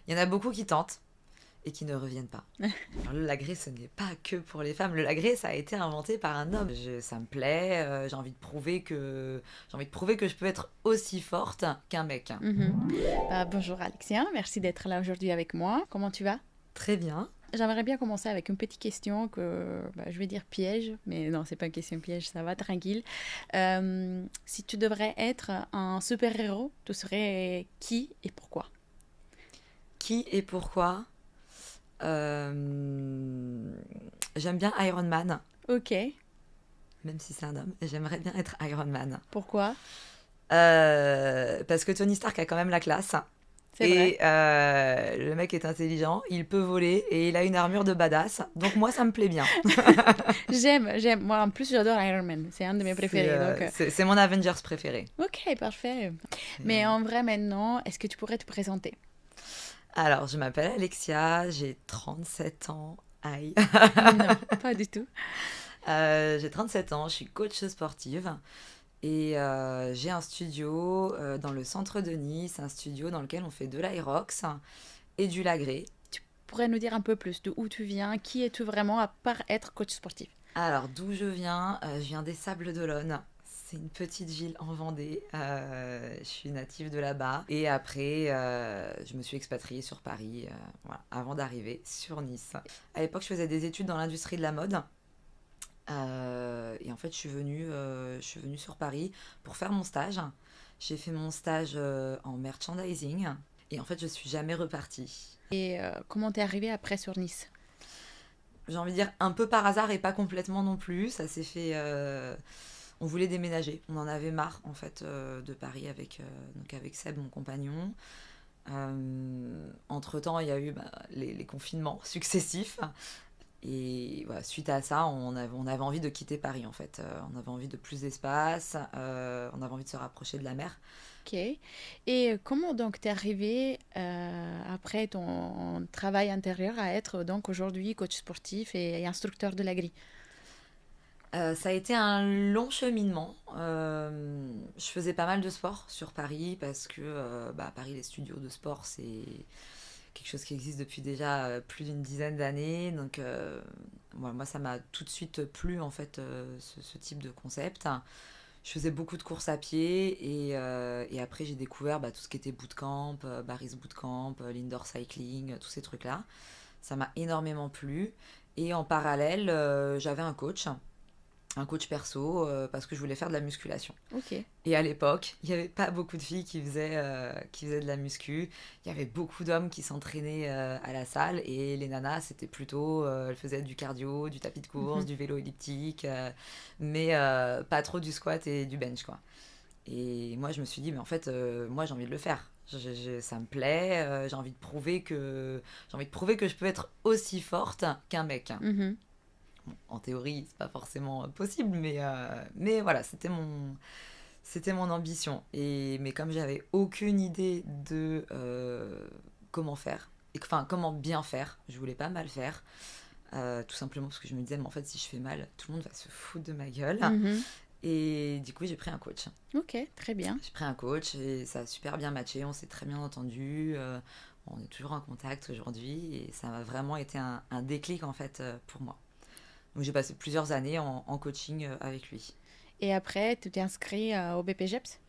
Il y en a beaucoup qui tentent et qui ne reviennent pas. Alors, le lagré, ce n'est pas que pour les femmes. Le lagré, ça a été inventé par un homme. Ça me plaît, j'ai envie de prouver que je peux être aussi forte qu'un mec. Mhm. Bonjour Alexia, merci d'être là aujourd'hui avec moi. Comment tu vas? Très bien. J'aimerais bien commencer avec une petite question que je vais dire piège, mais non, c'est pas une question piège, ça va, tranquille. Si tu devrais être un super-héros, tu serais qui et pourquoi? Qui et pourquoi? Euh, J'aime bien Iron Man, Ok, même si c'est un homme. J'aimerais bien être Iron Man. pourquoi? Parce que Tony Stark a quand même la classe. C'est vrai. Et le mec est intelligent, il peut voler et il a une armure de badass. Donc moi, ça me plaît bien. J'aime. Moi, en plus, j'adore Iron Man. C'est un de mes préférés. C'est mon Avengers préféré. Ok, parfait. Et, Mais en vrai, maintenant, est-ce que tu pourrais te présenter? alors, je m'appelle Alexia, j'ai 37 ans. Aïe. Non, pas du tout. J'ai 37 ans, je suis coach sportive. Et j'ai un studio dans le centre de Nice, un studio dans lequel on fait de l'aérox et du lagré. Tu pourrais nous dire un peu plus de où tu viens, qui es-tu vraiment à part être coach sportif? Alors, d'où je viens des Sables d'Olonne. C'est une petite ville en Vendée. Je suis native de là-bas. Et après, je me suis expatriée sur Paris voilà, avant d'arriver sur Nice. À l'époque, je faisais des études dans l'industrie de la mode. Et en fait, je suis venue sur Paris pour faire mon stage. J'ai fait mon stage en merchandising. Et en fait, je suis jamais repartie. Et comment t'es arrivée après sur Nice? J'ai envie de dire un peu par hasard et pas complètement non plus. Ça s'est fait. On voulait déménager. On en avait marre en fait de Paris donc avec Seb, mon compagnon. Entre-temps, il y a eu les confinements successifs. Et voilà, suite à ça, on avait envie de quitter Paris en fait. On avait envie de plus d'espace, on avait envie de se rapprocher de la mer. Ok. Et comment donc t'es arrivée après ton travail intérieur à être donc aujourd'hui coach sportif et instructeur de la grille? Ça a été un long cheminement. Je faisais pas mal de sport sur Paris parce que à Paris, les studios de sport, c'est quelque chose qui existe depuis déjà plus d'une dizaine d'années. Donc, moi, ça m'a tout de suite plu, en fait, ce type de concept. Je faisais beaucoup de courses à pied et après, j'ai découvert tout ce qui était bootcamp, Barry's Bootcamp, l'indoor cycling, tous ces trucs-là. Ça m'a énormément plu. Et en parallèle, j'avais un coach perso, parce que je voulais faire de la musculation. Ok. Et à l'époque, il n'y avait pas beaucoup de filles qui faisaient de la muscu. Il y avait beaucoup d'hommes qui s'entraînaient à la salle. Et les nanas, c'était plutôt... elles faisaient du cardio, du tapis de course, Mhm. du vélo elliptique. Mais pas trop du squat et du bench, quoi. Et moi, je me suis dit, mais en fait, moi, j'ai envie de le faire. Ça me plaît. J'ai envie de prouver que je peux être aussi forte qu'un mec. Mhm. Bon, en théorie, c'est pas forcément possible, mais voilà, c'était mon ambition. Mais comme j'avais aucune idée de comment faire, enfin comment bien faire, je voulais pas mal faire, tout simplement parce que je me disais, mais en fait, si je fais mal, tout le monde va se foutre de ma gueule. Mhm. Et du coup, j'ai pris un coach. Ok, très bien. J'ai pris un coach et ça a super bien matché, on s'est très bien entendu. On est toujours en contact aujourd'hui et ça a vraiment été un déclic en fait pour moi. Donc j'ai passé plusieurs années en coaching avec lui. Et après, tu t'es inscrit au BPGEPS?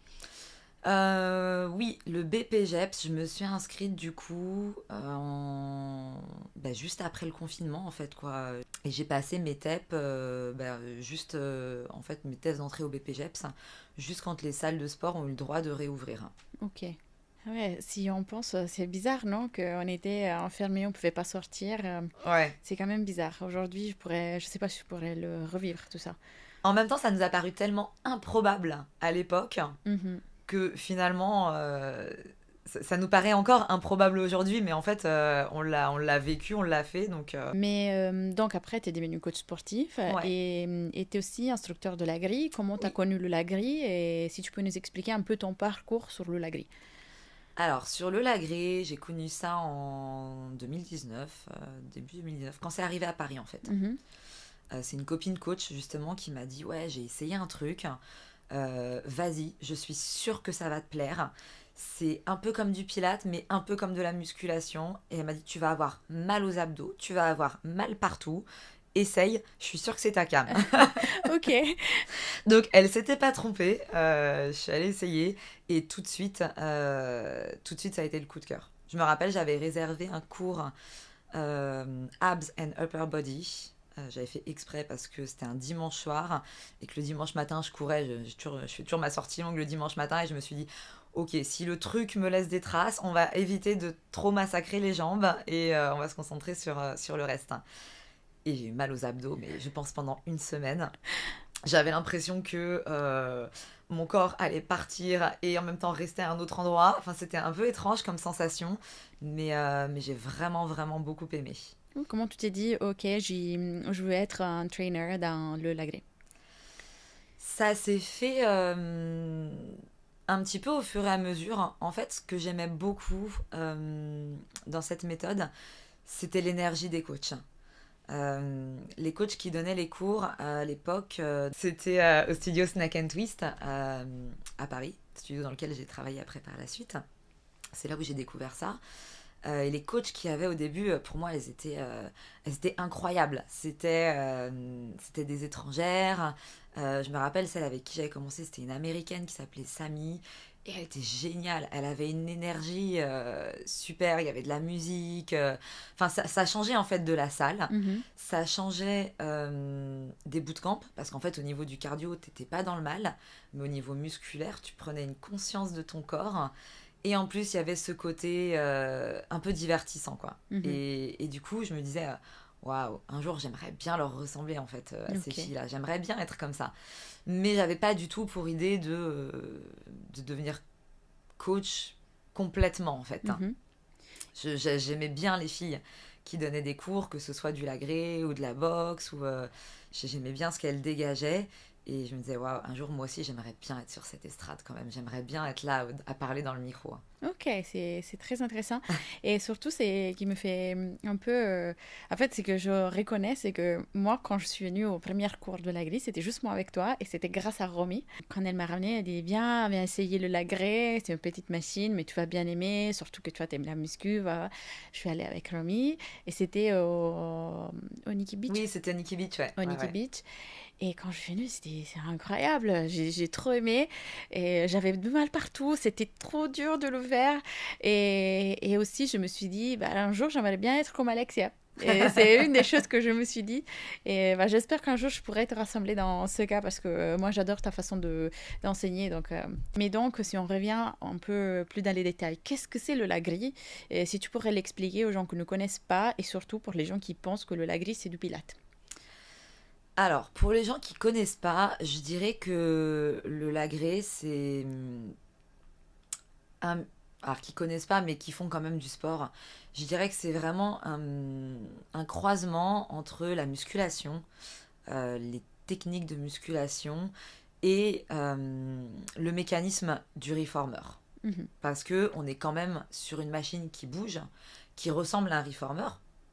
Oui, le BPGEPS, je me suis inscrite du coup juste après le confinement en fait quoi. Et j'ai passé mes TEP, en fait mes tests d'entrée au BPGEPS, juste quand les salles de sport ont eu le droit de réouvrir. Ok. Ah ouais, si on pense, c'est bizarre, non? Qu'on était enfermés, on pouvait pas sortir. Ouais. C'est quand même bizarre. Aujourd'hui, je sais pas si je pourrais le revivre, tout ça. En même temps, ça nous a paru tellement improbable à l'époque Mhm. que finalement, ça nous paraît encore improbable aujourd'hui, mais en fait, on l'a vécu, on l'a fait, donc Mais donc après, tu es devenu coach sportif ouais. et tu es aussi instructeur de la grille. Comment tu as Oui. connu le Lagri et si tu peux nous expliquer un peu ton parcours sur le Lagri. Alors, sur le Lagré, j'ai connu ça en 2019, début 2019, quand c'est arrivé à Paris en fait. Mhm. C'est une copine coach justement qui m'a dit, ouais, j'ai essayé un truc, vas-y, je suis sûre que ça va te plaire. c'est un peu comme du pilates, mais un peu comme de la musculation. Et elle m'a dit, tu vas avoir mal aux abdos, tu vas avoir mal partout. Essaye, je suis sûre que c'est ta came. Ok. Donc, elle s'était pas trompée. Je suis allée essayer et tout de suite, ça a été le coup de cœur. Je me rappelle, j'avais réservé un cours Abs and Upper Body. J'avais fait exprès parce que c'était un dimanche soir et que le dimanche matin, je courais. Je fais toujours ma sortie longue le dimanche matin et je me suis dit, ok, si le truc me laisse des traces, on va éviter de trop massacrer les jambes et on va se concentrer sur le reste. Et j'ai eu mal aux abdos, mais je pense pendant une semaine. J'avais l'impression que mon corps allait partir et en même temps rester à un autre endroit. Enfin, c'était un peu étrange comme sensation, mais j'ai vraiment, vraiment beaucoup aimé. Comment tu t'es dit, ok, je veux être un trainer dans le Lagré? Ça s'est fait un petit peu au fur et à mesure. En fait, ce que j'aimais beaucoup dans cette méthode, c'était l'énergie des coachs. Les coachs qui donnaient les cours à l'époque, c'était au studio Snack and Twist à Paris, studio dans lequel j'ai travaillé après par la suite. C'est là où j'ai découvert ça. Et les coachs qu'il y avait au début, pour moi, elles étaient incroyables. C'était des étrangères. Je me rappelle celle avec qui j'avais commencé, c'était une américaine qui s'appelait Samy. Et elle était géniale. Elle avait une énergie super. Il y avait de la musique. Enfin, ça changeait en fait de la salle. Mhm. Ça changeait des bootcamps. Parce qu'en fait, au niveau du cardio, t'étais pas dans le mal. Mais au niveau musculaire, tu prenais une conscience de ton corps. Et en plus, il y avait ce côté un peu divertissant, quoi. Mhm. Et du coup, je me disais, waouh, un jour, j'aimerais bien leur ressembler, en fait, à ces Ok. filles-là. J'aimerais bien être comme ça. Mais j'avais pas du tout pour idée de devenir coach complètement, en fait, hein. Mhm. J'aimais bien les filles qui donnaient des cours, que ce soit du lagré ou de la boxe, ou j'aimais bien ce qu'elles dégageaient. Et je me disais, waouh, un jour, moi aussi, j'aimerais bien être sur cette estrade quand même. J'aimerais bien être là à parler dans le micro. Ok, c'est très intéressant. Et surtout, c'est qui me fait un peu... En fait, c'est que je reconnais, c'est que moi, quand je suis venue au premier cours de lagré, c'était juste moi avec toi et c'était grâce à Romy. Quand elle m'a ramenée, elle dit, viens essayer le lagré, c'est une petite machine, mais tu vas bien aimer, surtout que toi, t'aimes la muscu. Voilà. Je suis allée avec Romy et c'était au Nikki Beach. Oui, c'était Nikki Beach, ouais. Au Ouais, Nikki ouais. Beach. Et quand je suis venue, c'est incroyable. J'ai trop aimé. Et j'avais du mal partout. C'était trop dur de le faire. Et aussi, je me suis dit, bah, un jour, j'aimerais bien être comme Alexia. Et c'est une des choses que je me suis dit. Et bah, j'espère qu'un jour, je pourrai te rassembler dans ce cas parce que moi, j'adore ta façon d'enseigner. Mais donc, si on revient un peu plus dans les détails, qu'est-ce que c'est le lagri? Et si tu pourrais l'expliquer aux gens qui ne connaissent pas et surtout pour les gens qui pensent que le lagri, c'est du pilate. Alors, pour les gens qui connaissent pas, je dirais que le lagré, c'est un... Alors, qui connaissent pas, mais qui font quand même du sport, je dirais que c'est vraiment un croisement entre la musculation, les techniques de musculation et le mécanisme du reformer. Mhm. Parce que on est quand même sur une machine qui bouge, qui ressemble à un reformer.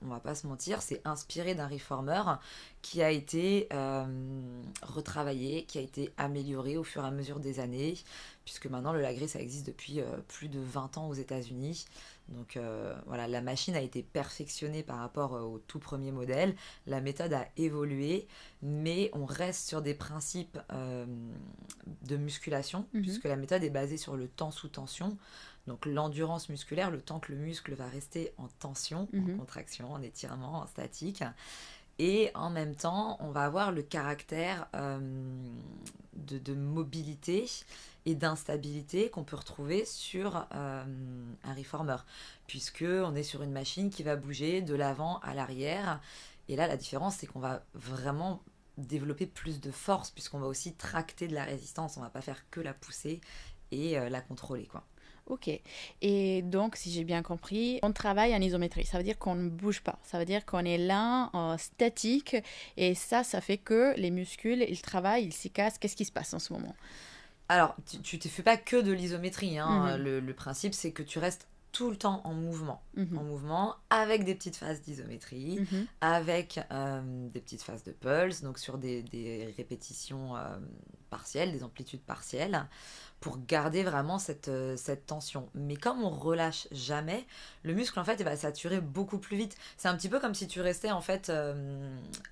On va pas se mentir, c'est inspiré d'un reformer qui a été retravaillé, qui a été amélioré au fur et à mesure des années, puisque maintenant le lagré ça existe depuis plus de 20 ans aux États-Unis. Donc voilà, la machine a été perfectionnée par rapport au tout premier modèle, la méthode a évolué, mais on reste sur des principes de musculation, Mhm. puisque la méthode est basée sur le temps sous tension. Donc l'endurance musculaire, le temps que le muscle va rester en tension, en Mhm. contraction, en étirement, en statique. Et en même temps, on va avoir le caractère de mobilité et d'instabilité qu'on peut retrouver sur un reformer, puisque on est sur une machine qui va bouger de l'avant à l'arrière. Et là, la différence, c'est qu'on va vraiment développer plus de force, puisqu'on va aussi tracter de la résistance. On va pas faire que la pousser et la contrôler, quoi. Ok. Et donc, si j'ai bien compris, on travaille en isométrie. Ça veut dire qu'on ne bouge pas. Ça veut dire qu'on est là, statique. Et ça fait que les muscles, ils travaillent, ils s'y cassent. Qu'est-ce qui se passe en ce moment? Alors, tu ne fais pas que de l'isométrie, hein. Mhm. Le principe, c'est que tu restes tout le temps en mouvement. Mhm. En mouvement, avec des petites phases d'isométrie, Mhm. avec des petites phases de pulse, donc sur des répétitions partielles, des amplitudes partielles, pour garder vraiment cette tension. Mais comme on relâche jamais, le muscle, en fait, il va saturer beaucoup plus vite. C'est un petit peu comme si tu restais, en fait,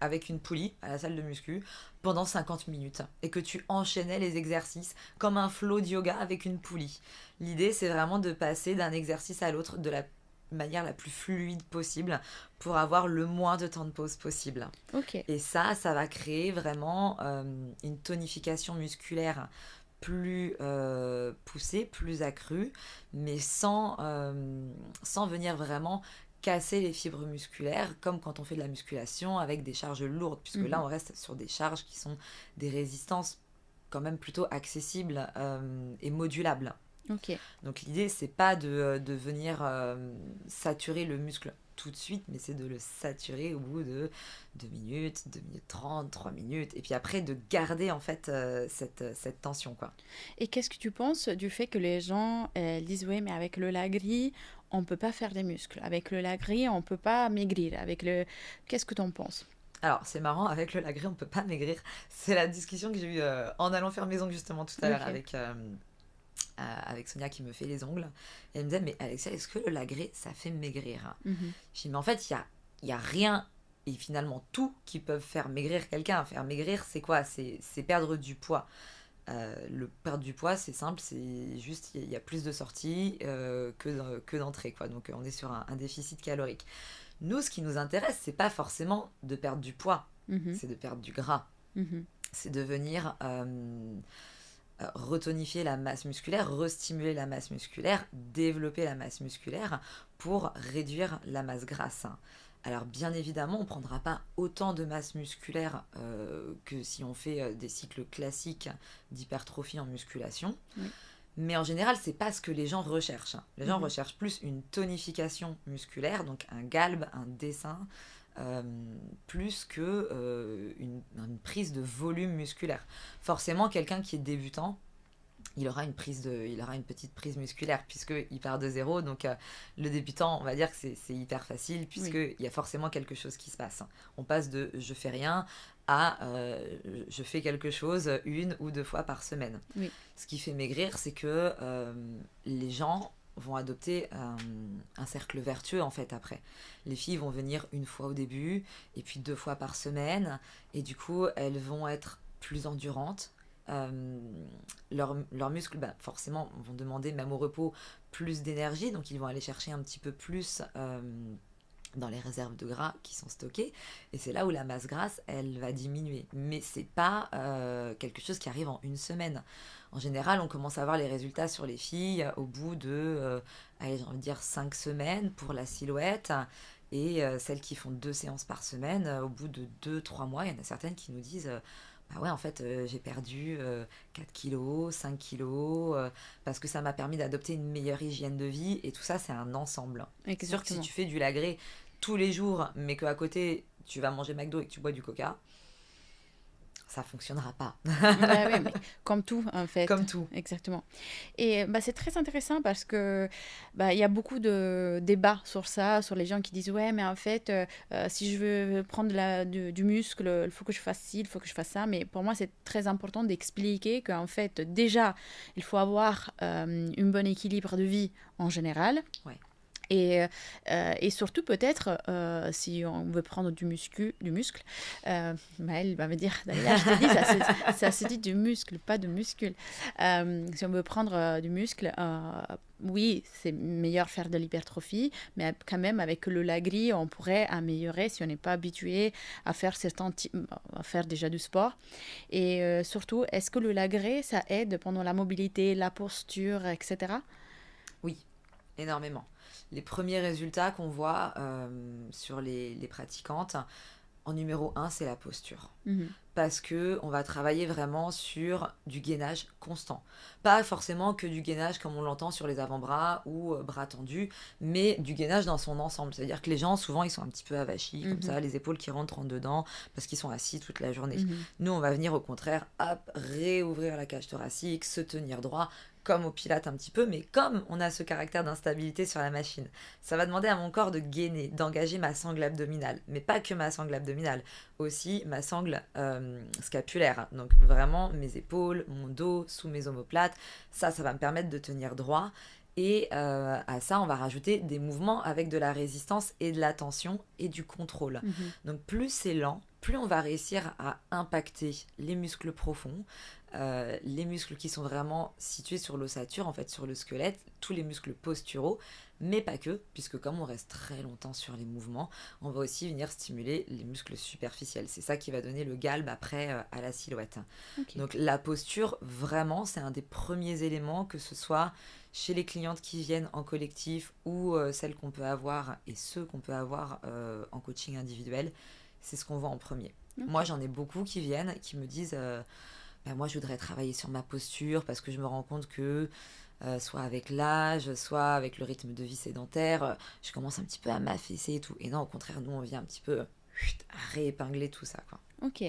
avec une poulie à la salle de muscu pendant 50 minutes et que tu enchaînais les exercices comme un flow de yoga avec une poulie. L'idée, c'est vraiment de passer d'un exercice à l'autre de la manière la plus fluide possible pour avoir le moins de temps de pause possible. Ok. Et ça va créer vraiment une tonification musculaire plus poussée, plus accrue, mais sans venir vraiment casser les fibres musculaires, comme quand on fait de la musculation avec des charges lourdes, puisque là, on reste sur des charges qui sont des résistances quand même plutôt accessibles et modulables. Ok. Donc l'idée, c'est pas de venir saturer le muscle tout de suite, mais c'est de le saturer au bout de 2 minutes 30, 3 minutes, et puis après de garder en fait cette tension, quoi. Et qu'est-ce que tu penses du fait que les gens disent oui, mais avec le lagris, on peut pas faire des muscles. Avec le lagris, on peut pas maigrir. Avec le... Qu'est-ce que tu en penses? Alors, c'est marrant, avec le lagris, on peut pas maigrir. C'est la discussion que j'ai eue en allant faire mes ongles justement tout à l'heure Ok. avec Sonia qui me fait les ongles. Et elle me disait, mais Alexia, est-ce que le lagris, ça fait maigrir? Mhm. Je dis, mais en fait, il y a rien et finalement tout qui peuvent faire maigrir quelqu'un. Faire maigrir, c'est quoi? C'est perdre du poids. Le perdre du poids, c'est simple, c'est juste, il y a plus de sorties que d'entrées, quoi. Donc, on est sur un déficit calorique. Nous, ce qui nous intéresse, c'est pas forcément de perdre du poids, Mhm. c'est de perdre du gras. Mhm. C'est de venir retonifier la masse musculaire, restimuler la masse musculaire, développer la masse musculaire pour réduire la masse grasse. Alors bien évidemment, on ne prendra pas autant de masse musculaire que si on fait des cycles classiques d'hypertrophie en musculation. Oui. Mais en général, c'est pas ce que les gens recherchent. Les gens Mhm. recherchent plus une tonification musculaire, donc un galbe, un dessin, plus que une prise de volume musculaire. Forcément, quelqu'un qui est débutant, il aura une petite prise musculaire puisqu'il part de zéro. Donc le débutant, on va dire que c'est hyper facile puisqu'il y a forcément quelque chose qui se passe. On passe de je fais rien à je fais quelque chose 1 ou 2 fois par semaine. Oui. Ce qui fait maigrir, c'est que les gens vont adopter un cercle vertueux en fait après. Les filles vont venir 1 fois au début et puis 2 fois par semaine et du coup elles vont être plus endurantes. Leurs muscles, forcément, vont demander, même au repos, plus d'énergie. Donc, ils vont aller chercher un petit peu plus dans les réserves de gras qui sont stockées. Et c'est là où la masse grasse, elle va diminuer. Mais c'est pas quelque chose qui arrive en 1 semaine. En général, on commence à voir les résultats sur les filles au bout de, allez, j'ai envie de dire 5 semaines pour la silhouette. Et celles qui font 2 séances par semaine, au bout de 2, 3 mois, il y en a certaines qui nous disent... bah ouais, en fait, j'ai perdu 4 kilos, 5 kilos, parce que ça m'a permis d'adopter une meilleure hygiène de vie. Et tout ça, c'est un ensemble. C'est sûr que si Exactement. tu fais du lagré tous les jours, mais qu'à côté, tu vas manger McDo et que tu bois du coca, ça fonctionnera pas. Bah oui, mais comme tout, en fait. Comme tout. Exactement. Et bah, c'est très intéressant parce que bah, il y a beaucoup de débats sur ça, sur les gens qui disent ouais, mais en fait, si je veux prendre du muscle, il faut que je fasse ci, il faut que je fasse ça. Mais pour moi, c'est très important d'expliquer qu'en fait, déjà, il faut avoir un bon équilibre de vie en général. Ouais. Et surtout, peut-être, si on veut prendre du muscle, Maëlle va me dire, d'ailleurs, je te dis, ça se dit du muscle, pas de muscle. Si on veut prendre du muscle, oui, c'est meilleur faire de l'hypertrophie, mais quand même, avec le lagris, on pourrait améliorer si on n'est pas habitué à faire à faire déjà du sport. Et surtout, est-ce que le lagris, ça aide pendant la mobilité, la posture, etc. Oui, énormément. Les premiers résultats qu'on voit sur les pratiquantes, en numéro 1, c'est la posture. Mhm. Parce qu'on va travailler vraiment sur du gainage constant. Pas forcément que du gainage comme on l'entend sur les avant-bras ou bras tendus, mais du gainage dans son ensemble. C'est-à-dire que les gens, souvent, ils sont un petit peu avachis, comme ça, les épaules qui rentrent en dedans, parce qu'ils sont assis toute la journée. Mhm. Nous, on va venir au contraire, hop, réouvrir la cage thoracique, se tenir droit, comme au Pilates un petit peu, mais comme on a ce caractère d'instabilité sur la machine, ça va demander à mon corps de gainer, d'engager ma sangle abdominale. Mais pas que ma sangle abdominale, aussi ma sangle scapulaire. Donc vraiment mes épaules, mon dos, sous mes omoplates. Ça va me permettre de tenir droit. Et à ça, on va rajouter des mouvements avec de la résistance et de la tension et du contrôle. Donc plus c'est lent, plus on va réussir à impacter les muscles profonds, les muscles qui sont vraiment situés sur l'ossature, en fait sur le squelette, tous les muscles posturaux, mais pas que, puisque comme on reste très longtemps sur les mouvements, on va aussi venir stimuler les muscles superficiels. C'est ça qui va donner le galbe après à la silhouette. Okay. Donc la posture, vraiment, c'est un des premiers éléments, que ce soit chez les clientes qui viennent en collectif ou celles qu'on peut avoir et ceux qu'on peut avoir en coaching individuel, c'est ce qu'on voit en premier. Okay. Moi, j'en ai beaucoup qui viennent, qui me disent moi, je voudrais travailler sur ma posture parce que je me rends compte que soit avec l'âge, soit avec le rythme de vie sédentaire, je commence un petit peu à m'affaisser et tout. Et non, au contraire, nous, on vient un petit peu réépingler tout ça, quoi. Ok.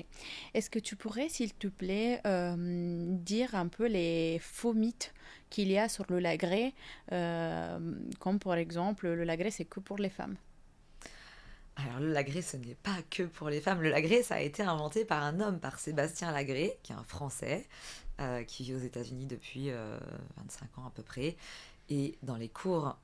Est-ce que tu pourrais, s'il te plaît, dire un peu les faux mythes qu'il y a sur le lagré, comme par exemple, le lagré, c'est que pour les femmes? Alors le lagré, ce n'est pas que pour les femmes. Le lagré, ça a été inventé par un homme, par Sébastien Lagré, qui est un Français, qui vit aux États-Unis depuis 25 ans à peu près. Et dans les cours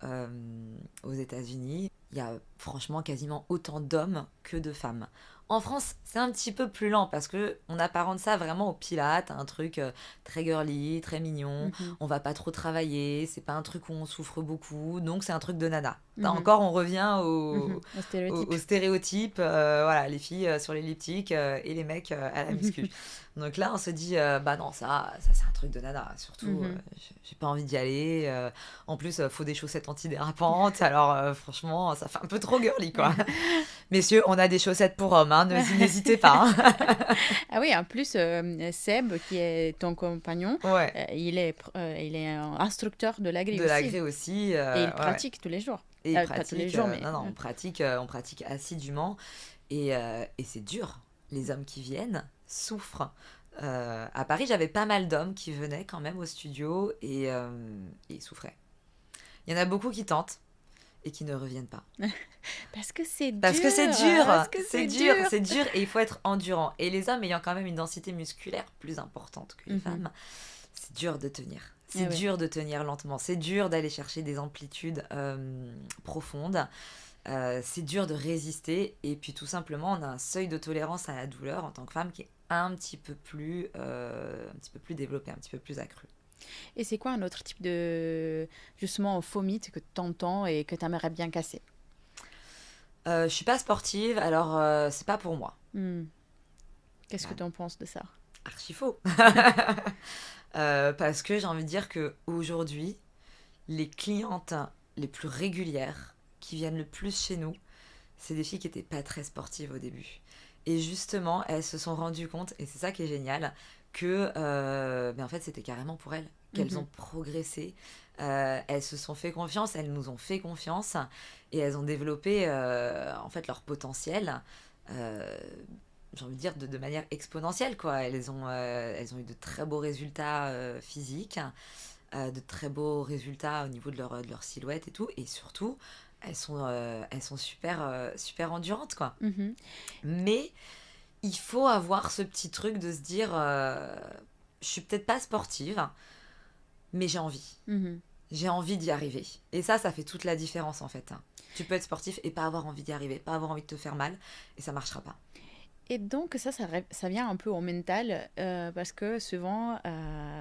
aux États-Unis, il y a franchement quasiment autant d'hommes que de femmes. En France, c'est un petit peu plus lent parce que on apparente ça vraiment au Pilates, un truc très girly, très mignon. On va pas trop travailler, c'est pas un truc où on souffre beaucoup, donc c'est un truc de nana. Encore, on revient au stéréotype. Voilà, les filles sur l'elliptique et les mecs à la muscu. Donc là, on se dit, non, ça c'est un truc de nana. Surtout, j'ai pas envie d'y aller. En plus, faut des chaussettes antidérapantes. Alors, franchement, ça fait un peu trop girly, quoi. Messieurs, on a des chaussettes pour hommes, hein, n'hésitez pas. Hein. Ah oui, en plus, Seb, qui est ton compagnon, il est un instructeur de lagré aussi. De lagré aussi. Et il pratique tous les jours. Et il pratique, pas tous les jours, mais... on pratique assidûment. Et c'est dur. Les hommes qui viennent souffrent. À Paris, j'avais pas mal d'hommes qui venaient quand même au studio et ils souffraient. Il y en a beaucoup qui tentent et qui ne reviennent pas. Parce que c'est dur. Parce que c'est dur. C'est dur et il faut être endurant. Et les hommes ayant quand même une densité musculaire plus importante que les femmes, c'est dur de tenir. C'est dur de tenir lentement. C'est dur d'aller chercher des amplitudes profondes. C'est dur de résister. Et puis tout simplement, on a un seuil de tolérance à la douleur en tant que femme qui est un petit peu plus développé, un petit peu plus accru. Et c'est quoi un autre type de, justement, faux mythe que tu entends et que tu aimerais bien casser? Je suis pas sportive, alors c'est pas pour moi. Qu'est-ce que tu en penses de ça? Archi faux. Parce que j'ai envie de dire qu'aujourd'hui, les clientes les plus régulières qui viennent le plus chez nous, c'est des filles qui n'étaient pas très sportives au début. Et justement, elles se sont rendues compte, et c'est ça qui est génial, que en fait, c'était carrément pour elles, qu'elles ont progressé. Elles se sont fait confiance, elles nous ont fait confiance, et elles ont développé en fait leur potentiel. J'ai envie de dire de manière exponentielle, quoi. Elles ont eu de très beaux résultats physiques, de très beaux résultats au niveau de leur silhouette et tout, et surtout elles sont super endurantes, quoi. Mais il faut avoir ce petit truc de se dire je suis peut-être pas sportive, mais j'ai envie. J'ai envie d'y arriver. Et ça fait toute la différence, en fait. Tu peux être sportif et pas avoir envie d'y arriver, pas avoir envie de te faire mal, et ça marchera pas. Et donc ça vient un peu au mental, parce que souvent,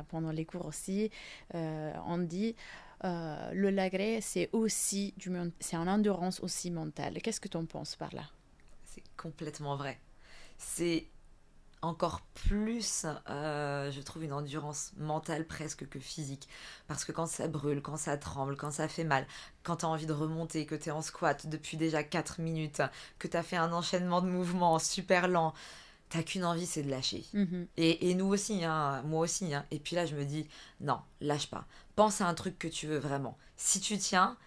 pendant les cours aussi, on dit le lagré, c'est une endurance aussi mentale. Qu'est-ce que tu en penses par là? C'est complètement vrai. C'est encore plus, je trouve, une endurance mentale presque que physique. Parce que quand ça brûle, quand ça tremble, quand ça fait mal, quand tu as envie de remonter, que tu es en squat depuis déjà 4 minutes, que tu as fait un enchaînement de mouvements super lent, t'as qu'une envie, c'est de lâcher. Et nous aussi, hein, moi aussi. Hein. Et puis là, je me dis, non, lâche pas. Pense à un truc que tu veux vraiment. Si tu tiens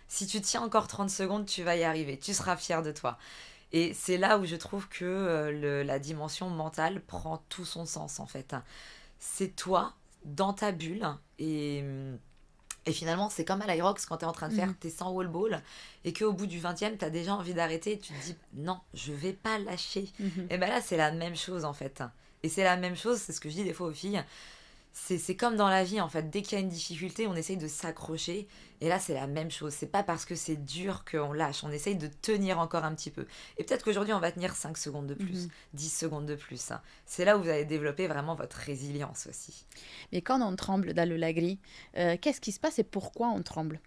encore 30 secondes, tu vas y arriver. Tu seras fier de toi. Et c'est là où je trouve que la dimension mentale prend tout son sens, en fait. C'est toi, dans ta bulle, et Et finalement, c'est comme à l'Aerox quand tu es en train de faire tes 100 wall balls et qu'au bout du 20e, tu as déjà envie d'arrêter et tu te dis non, je vais pas lâcher. Mhm. Et ben là, c'est la même chose en fait. Et c'est la même chose, c'est ce que je dis des fois aux filles. C'est comme dans la vie en fait. Dès qu'il y a une difficulté, on essaye de s'accrocher. Et là, c'est la même chose. C'est pas parce que c'est dur qu'on lâche. On essaye de tenir encore un petit peu. Et peut-être qu'aujourd'hui, on va tenir 5 secondes de plus, Mhm. 10 secondes de plus. C'est là où vous allez développer vraiment votre résilience aussi. Mais quand on tremble dans le lagri, qu'est-ce qui se passe et pourquoi on tremble?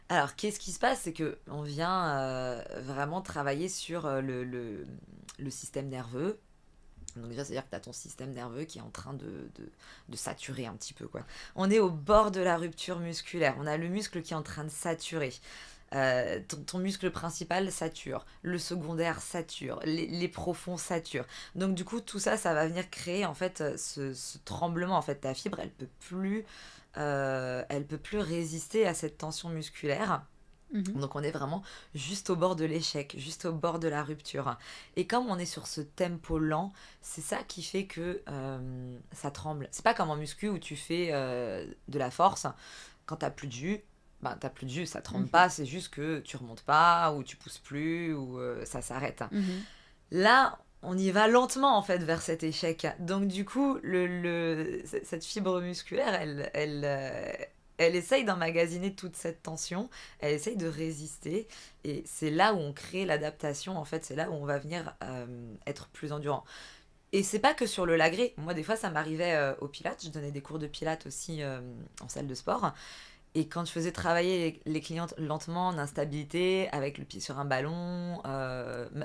Alors, qu'est-ce qui se passe? C'est que on vient vraiment travailler sur le système nerveux. Donc déjà, c'est-à-dire que tu as ton système nerveux qui est en train de saturer un petit peu, quoi. On est au bord de la rupture musculaire. On a le muscle qui est en train de saturer. Ton muscle principal sature, le secondaire sature, les profonds saturent. Donc du coup, tout ça, ça va venir créer en fait ce tremblement. En fait, ta fibre, elle peut plus résister à cette tension musculaire. Mhm. Donc on est vraiment juste au bord de l'échec, juste au bord de la rupture. Et comme on est sur ce tempo lent, c'est ça qui fait que ça tremble. C'est pas comme en muscu où tu fais de la force. Quand t'as plus de jus, ben t'as plus de jus, ça tremble Mhm. pas, c'est juste que tu remontes pas, ou tu pousses plus, ou ça s'arrête. Mhm. Là, on y va lentement en fait vers cet échec. Donc du coup, cette fibre musculaire, elle essaye d'emmagasiner toute cette tension, elle essaye de résister, et c'est là où on crée l'adaptation, en fait, c'est là où on va venir être plus endurant. Et c'est pas que sur le lagré. Moi, des fois, ça m'arrivait au Pilates. Je donnais des cours de Pilates aussi en salle de sport. Et quand je faisais travailler les clientes lentement, en instabilité, avec le pied sur un ballon,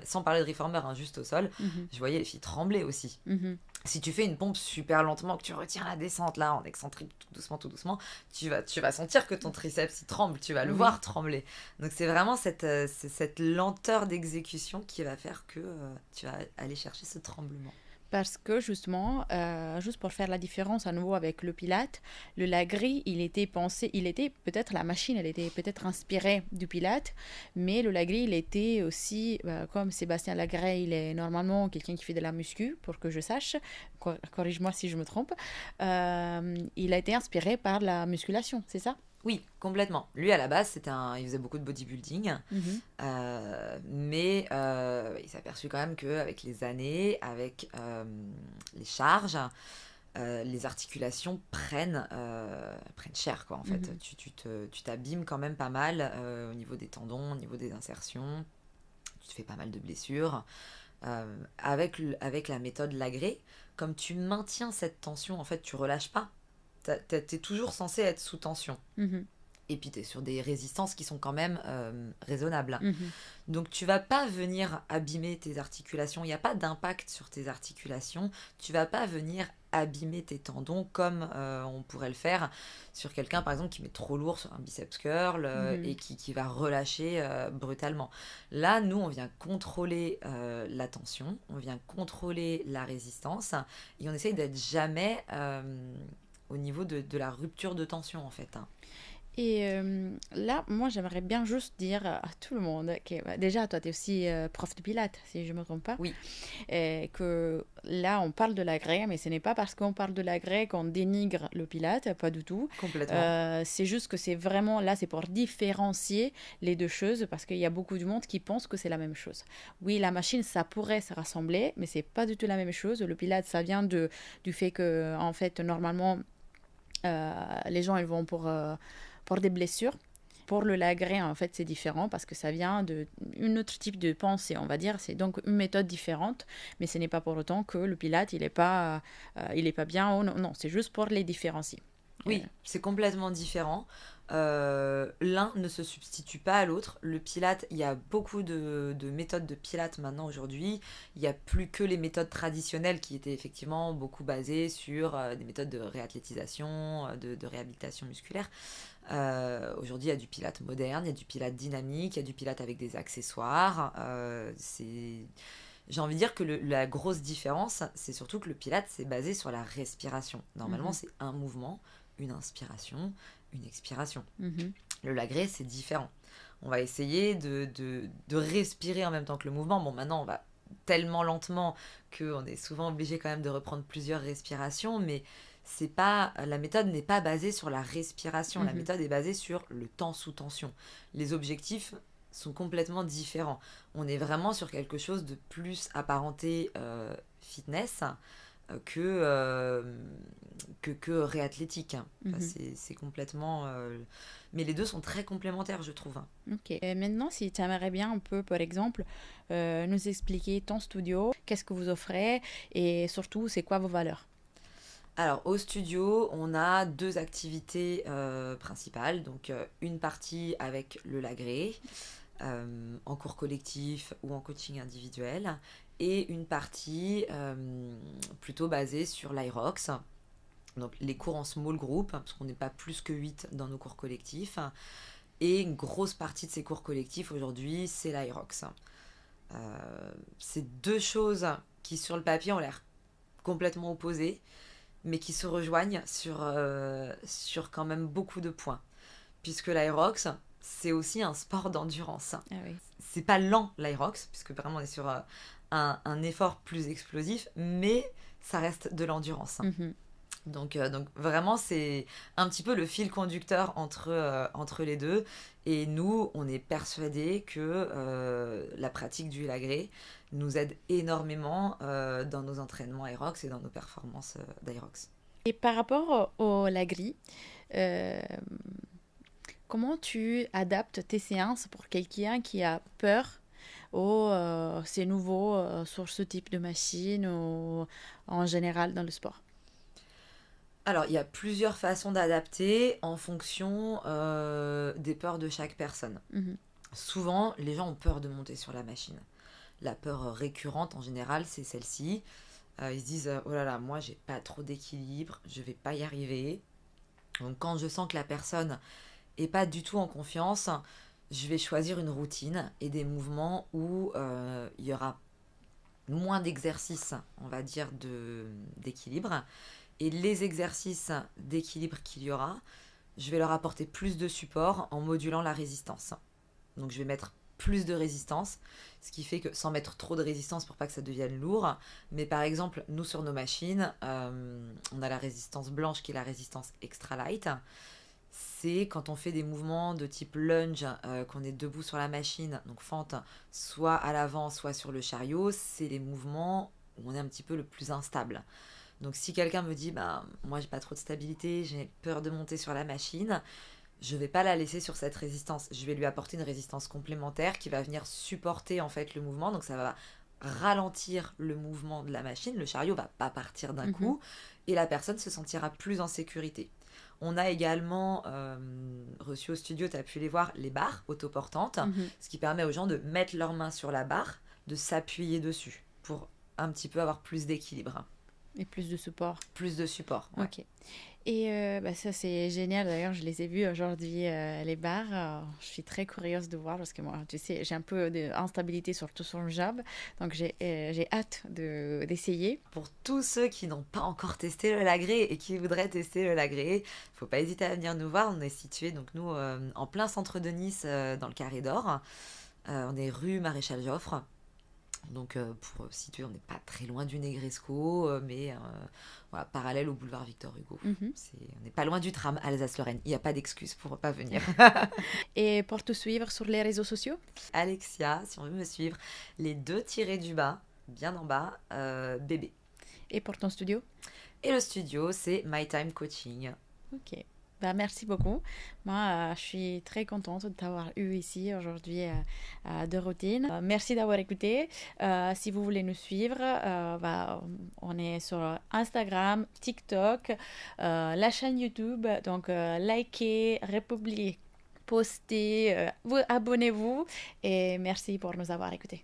sans parler de reformer, hein, juste au sol, Mhm. je voyais les filles trembler aussi. Mhm. Si tu fais une pompe super lentement, que tu retiens la descente là, en excentrique, tout doucement, tu vas sentir que ton triceps il tremble, tu vas le Oui. voir trembler. Donc c'est vraiment cette lenteur d'exécution qui va faire que tu vas aller chercher ce tremblement. Parce que justement, juste pour faire la différence à nouveau avec le Pilate, le Lagri, il était pensé, il était peut-être la machine, elle était peut-être inspirée du Pilate, mais le Lagri, il était aussi, comme Sébastien Lagret, il est normalement quelqu'un qui fait de la muscu, pour que je sache, corrige-moi si je me trompe, il a été inspiré par la musculation, c'est ça? Oui, complètement. Lui, à la base, il faisait beaucoup de bodybuilding, Mhm. mais il s'est aperçu quand même qu'avec les années, avec les charges, les articulations prennent cher, quoi, en fait. Mhm. Tu t'abîmes quand même pas mal au niveau des tendons, au niveau des insertions. Tu te fais pas mal de blessures. Avec la méthode Lagré, comme tu maintiens cette tension, en fait, tu relâches pas. T'es toujours censé être sous tension. Mhm. Et puis tu es sur des résistances qui sont quand même raisonnables. Mhm. Donc tu vas pas venir abîmer tes articulations, il n'y a pas d'impact sur tes articulations, tu vas pas venir abîmer tes tendons comme on pourrait le faire sur quelqu'un par exemple qui met trop lourd sur un biceps curl et Mhm. qui va relâcher brutalement. Là, nous, on vient contrôler la tension, on vient contrôler la résistance et on essaye d'être jamais au niveau de la rupture de tension en fait, hein. Et là, moi, j'aimerais bien juste dire à tout le monde que déjà, toi, tu es aussi prof de pilates, si je ne me trompe pas, Oui, et que là, on parle de l'agré, mais ce n'est pas parce qu'on parle de l'agré qu'on dénigre le pilate, pas du tout. complètement. C'est juste que c'est vraiment, là, c'est pour différencier les deux choses, parce qu'il y a beaucoup de monde qui pense que c'est la même chose. Oui, la machine, ça pourrait se rassembler, mais c'est pas du tout la même chose. Le pilate, ça vient du fait que, en fait, normalement, les gens, ils vont pour des blessures. Pour le lagré, en fait, c'est différent parce que ça vient d'un autre type de pensée, on va dire. C'est donc une méthode différente, mais ce n'est pas pour autant que le pilate, il est pas bien. Oh, non, non, c'est juste pour les différencier. Euh, Oui, c'est complètement différent. L'un ne se substitue pas à l'autre. Le pilate, il y a beaucoup de méthodes de pilate maintenant aujourd'hui. Il n'y a plus que les méthodes traditionnelles qui étaient effectivement beaucoup basées sur des méthodes de réathlétisation, de réhabilitation musculaire. Aujourd'hui, il y a du pilate moderne, il y a du pilate dynamique, il y a du pilate avec des accessoires. J'ai envie de dire que la grosse différence, c'est surtout que le pilate, c'est basé sur la respiration. Normalement, mhm, c'est un mouvement, une inspiration, une expiration. mhm, Le lagré, c'est différent. On va essayer de respirer en même temps que le mouvement. Bon, maintenant, on va tellement lentement qu'on est souvent obligé quand même de reprendre plusieurs respirations, mais la méthode n'est pas basée sur la respiration. La Mhm. méthode est basée sur le temps sous tension. Les objectifs sont complètement différents. On est vraiment sur quelque chose de plus apparenté fitness que, que réathlétique. Enfin, Mhm. c'est complètement... Mais les deux sont très complémentaires, je trouve. Ok. Et maintenant, si tu aimerais bien un peu, par exemple, nous expliquer ton studio, qu'est-ce que vous offrez et surtout, c'est quoi vos valeurs? Alors, au studio, on a deux activités principales. Donc, une partie avec le Lagré, en cours collectif ou en coaching individuel, et une partie plutôt basée sur l'Irox. Donc, les cours en small group, parce qu'on n'est pas plus que 8 dans nos cours collectifs. Et une grosse partie de ces cours collectifs aujourd'hui, c'est l'Irox. C'est deux choses qui, sur le papier, ont l'air complètement opposées, mais qui se rejoignent sur quand même beaucoup de points. Puisque l'Aerox, c'est aussi un sport d'endurance. Ah oui. C'est pas lent l'Aerox, puisque vraiment on est sur un effort plus explosif, mais ça reste de l'endurance. Mhm. Donc vraiment, c'est un petit peu le fil conducteur entre les deux. Et nous, on est persuadés que la pratique du Lagré nous aide énormément dans nos entraînements Aerox et dans nos performances d'Aerox. Et par rapport au Lagri, euh, comment tu adaptes tes séances pour quelqu'un qui a peur ou c'est nouveau sur ce type de machine ou en général dans le sport? Alors, il y a plusieurs façons d'adapter en fonction des peurs de chaque personne. Mhm. Souvent, les gens ont peur de monter sur la machine. La peur récurrente, en général, c'est celle-ci. Ils se disent, oh là là, moi, j'ai pas trop d'équilibre, je vais pas y arriver. Donc, quand je sens que la personne est pas du tout en confiance, je vais choisir une routine et des mouvements où il y aura moins d'exercices, on va dire, d'équilibre. Et les exercices d'équilibre qu'il y aura, je vais leur apporter plus de support en modulant la résistance. Donc je vais mettre plus de résistance, ce qui fait que sans mettre trop de résistance pour pas que ça devienne lourd, mais par exemple, nous sur nos machines, on a la résistance blanche qui est la résistance extra light. C'est quand on fait des mouvements de type lunge, qu'on est debout sur la machine, donc fente, soit à l'avant, soit sur le chariot, c'est les mouvements où on est un petit peu le plus instable. Donc si quelqu'un me dit, bah, moi j'ai pas trop de stabilité, j'ai peur de monter sur la machine, je vais pas la laisser sur cette résistance. Je vais lui apporter une résistance complémentaire qui va venir supporter en fait le mouvement. Donc ça va ralentir le mouvement de la machine. Le chariot va pas partir d'un Mhm. coup et la personne se sentira plus en sécurité. On a également reçu au studio, tu as pu les voir, les barres autoportantes, Mhm. ce qui permet aux gens de mettre leurs mains sur la barre, de s'appuyer dessus pour un petit peu avoir plus d'équilibre, Et plus de support. plus de support. Ouais. Ok. Et bah, ça, c'est génial. D'ailleurs, je les ai vus aujourd'hui, les bars. Je suis très curieuse de voir parce que moi, tu sais, j'ai un peu d'instabilité, surtout sur le jab. Donc, j'ai hâte d'essayer. Pour tous ceux qui n'ont pas encore testé le Lagré et qui voudraient tester le Lagré, faut pas hésiter à venir nous voir. On est situé donc nous en plein centre de Nice, dans le Carré d'Or. On est rue Maréchal Joffre. Donc pour situer, on n'est pas très loin du Negresco, mais voilà, parallèle au boulevard Victor Hugo. Mhm. On n'est pas loin du tram Alsace-Lorraine. Il n'y a pas d'excuse pour pas venir. Et pour te suivre sur les réseaux sociaux? Alexia, si on veut me suivre, les deux tirés du bas, bien en bas, bébé. Et pour ton studio? Et le studio, c'est My Time Coaching. Ok. Bah, merci beaucoup. Moi, je suis très contente de t'avoir eu ici aujourd'hui de routine. Merci d'avoir écouté. Si vous voulez nous suivre, bah, on est sur Instagram, TikTok, la chaîne YouTube. Donc, likez, republiez, postez, abonnez-vous et merci pour nous avoir écoutés.